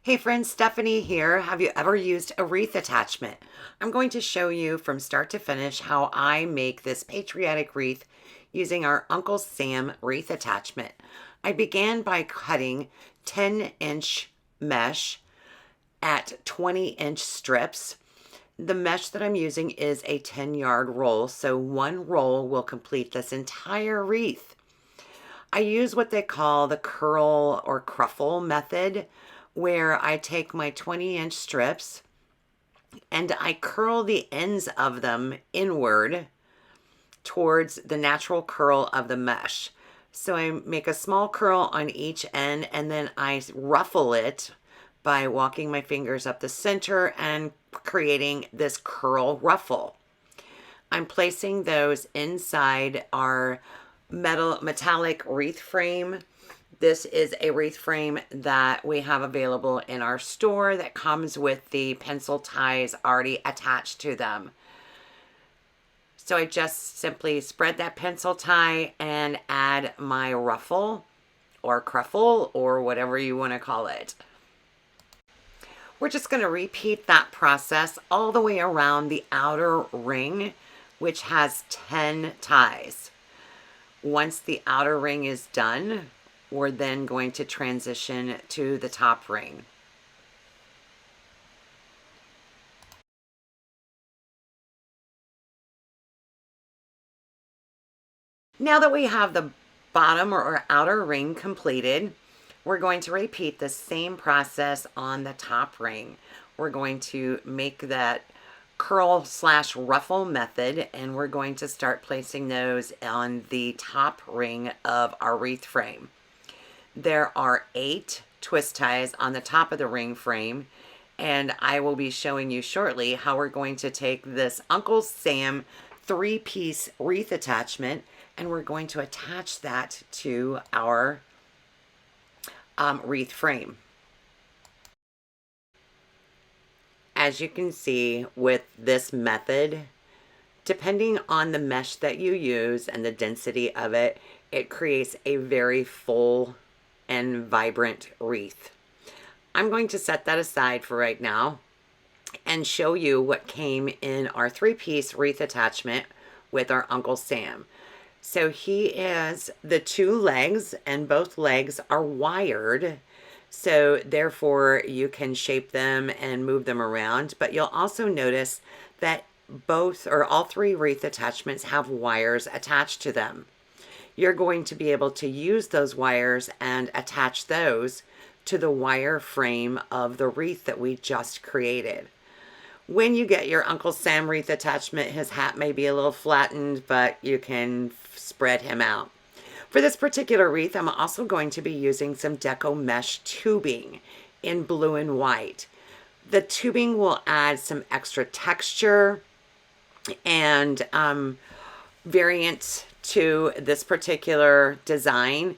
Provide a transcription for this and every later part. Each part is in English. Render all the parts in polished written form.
Hey friends, Stephanie here. Have you ever used a wreath attachment? I'm going to show you from start to finish how I make this patriotic wreath using our Uncle Sam wreath attachment. I began by cutting 10-inch mesh at 20-inch strips. The mesh that I'm using is a 10-yard roll, so one roll will complete this entire wreath. I use what they call the curl or cruffle method, where I take my 20-inch strips and I curl the ends of them inward towards the natural curl of the mesh. So I make a small curl on each end and then I ruffle it by walking my fingers up the center and creating this curl ruffle. I'm placing those inside our metallic wreath frame. This is a wreath frame that we have available in our store that comes with the pencil ties already attached to them. So I just simply spread that pencil tie and add my ruffle or cruffle or whatever you want to call it. We're just going to repeat that process all the way around the outer ring, which has 10 ties. Once the outer ring is done, we're then going to transition to the top ring. Now that we have the bottom or outer ring completed, we're going to repeat the same process on the top ring. We're going to make that curl / ruffle method, and we're going to start placing those on the top ring of our wreath frame. There are 8 twist ties on the top of the ring frame, and I will be showing you shortly how we're going to take this Uncle Sam 3-piece wreath attachment and we're going to attach that to our wreath frame. As you can see with this method, depending on the mesh that you use and the density of it, it creates a very full and vibrant wreath. I'm going to set that aside for right now and show you what came in our 3-piece wreath attachment with our Uncle Sam. So he is the 2 legs, and both legs are wired, so therefore you can shape them and move them around. But you'll also notice that both or all 3 wreath attachments have wires attached to them. You're going to be able to use those wires and attach those to the wire frame of the wreath that we just created. When you get your Uncle Sam wreath attachment, his hat may be a little flattened, but you can spread him out. For this particular wreath, I'm also going to be using some deco mesh tubing in blue and white. The tubing will add some extra texture and variance to this particular design.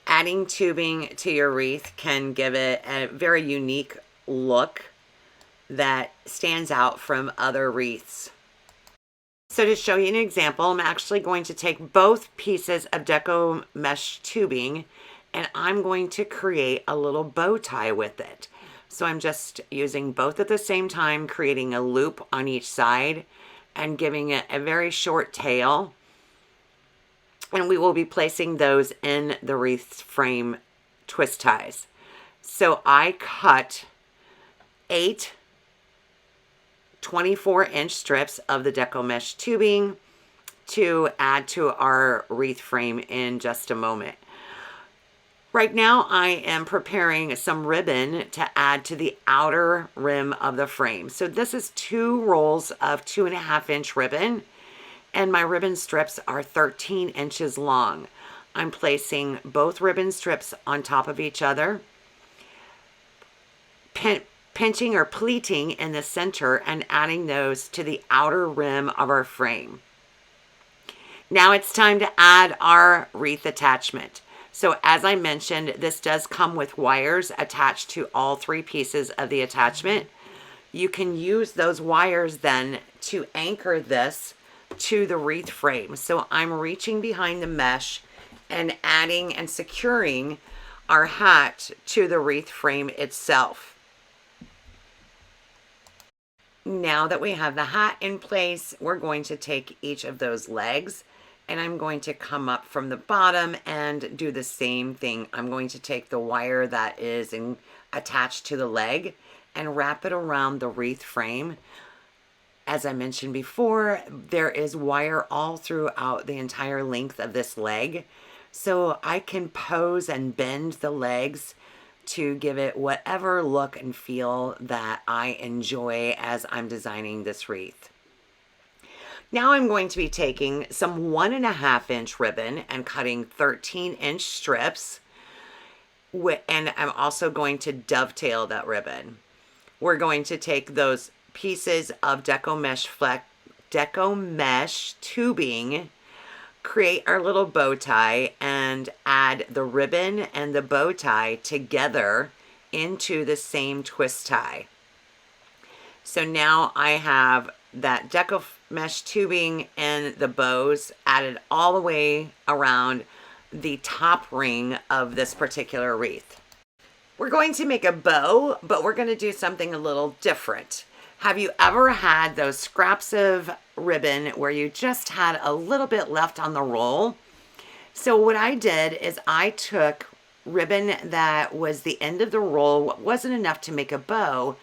Adding tubing to your wreath can give it a very unique look that stands out from other wreaths. So to show you an example, I'm actually going to take both pieces of deco mesh tubing and I'm going to create a little bow tie with it. So I'm just using both at the same time, creating a loop on each side and giving it a very short tail. And we will be placing those in the wreath frame twist ties. So I cut 8 24-inch strips of the deco mesh tubing to add to our wreath frame in just a moment. Right now I am preparing some ribbon to add to the outer rim of the frame. So this is 2 rolls of 2.5-inch ribbon, and my ribbon strips are 13 inches long. I'm placing both ribbon strips on top of each other, pinching or pleating in the center and adding those to the outer rim of our frame. Now it's time to add our wreath attachment. So as I mentioned, this does come with wires attached to all 3 pieces of the attachment. You can use those wires then to anchor this to the wreath frame. So I'm reaching behind the mesh and adding and securing our hat to the wreath frame itself. Now that we have the hat in place, we're going to take each of those legs and I'm going to come up from the bottom and do the same thing. I'm going to take the wire that is attached to the leg and wrap it around the wreath frame. As I mentioned before, there is wire all throughout the entire length of this leg. So I can pose and bend the legs to give it whatever look and feel that I enjoy as I'm designing this wreath. Now I'm going to be taking some 1.5-inch ribbon and cutting 13-inch strips. And I'm also going to dovetail that ribbon. We're going to take those pieces of deco mesh tubing, create our little bow tie, and add the ribbon and the bow tie together into the same twist tie. So now I have that deco mesh tubing and the bows added all the way around the top ring of this particular wreath. We're going to make a bow, but we're going to do something a little different. Have you ever had those scraps of ribbon where you just had a little bit left on the roll? So what I did is I took ribbon that was the end of the roll, wasn't enough to make a bow,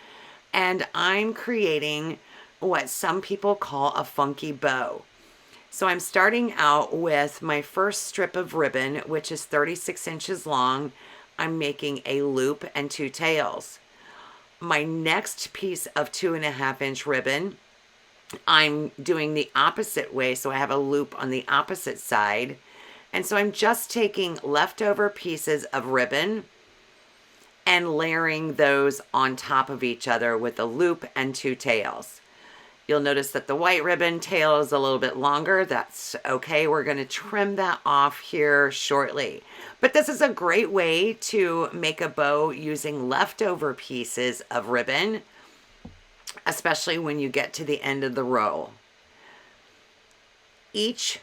and I'm creating what some people call a funky bow. So I'm starting out with my first strip of ribbon, which is 36 inches long. I'm making a loop and 2 tails. My next piece of 2.5-inch ribbon, I'm doing the opposite way, so I have a loop on the opposite side. And so I'm just taking leftover pieces of ribbon and layering those on top of each other with a loop and 2 tails. You'll notice that the white ribbon tail is a little bit longer. That's okay. We're going to trim that off here shortly. But this is a great way to make a bow using leftover pieces of ribbon, especially when you get to the end of the row. Each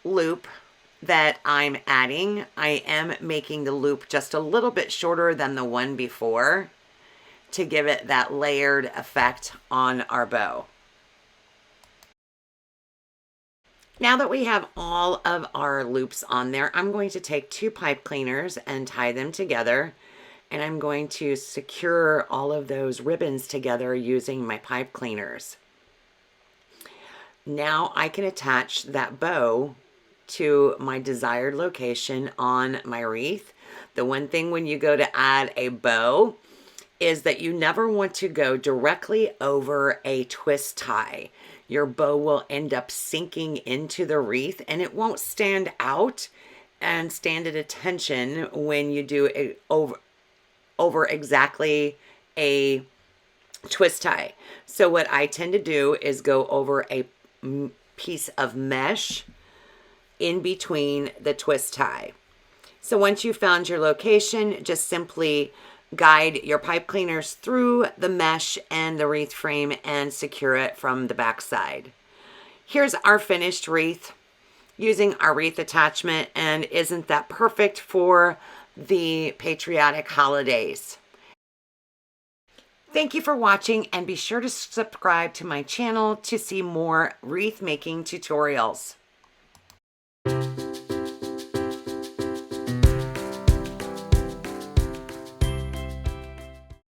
loop that I'm adding, I am making the loop just a little bit shorter than the one before to give it that layered effect on our bow. Now that we have all of our loops on there, I'm going to take 2 pipe cleaners and tie them together. And I'm going to secure all of those ribbons together using my pipe cleaners. Now I can attach that bow to my desired location on my wreath. The one thing when you go to add a bow is that you never want to go directly over a twist tie. Your bow will end up sinking into the wreath and it won't stand out and stand at attention when you do it over exactly a twist tie. So what I tend to do is go over a piece of mesh in between the twist tie. So once you've found your location, just simply guide your pipe cleaners through the mesh and the wreath frame and secure it from the back side. Here's our finished wreath using our wreath attachment, and isn't that perfect for the patriotic holidays? Thank you for watching, and be sure to subscribe to my channel to see more wreath making tutorials.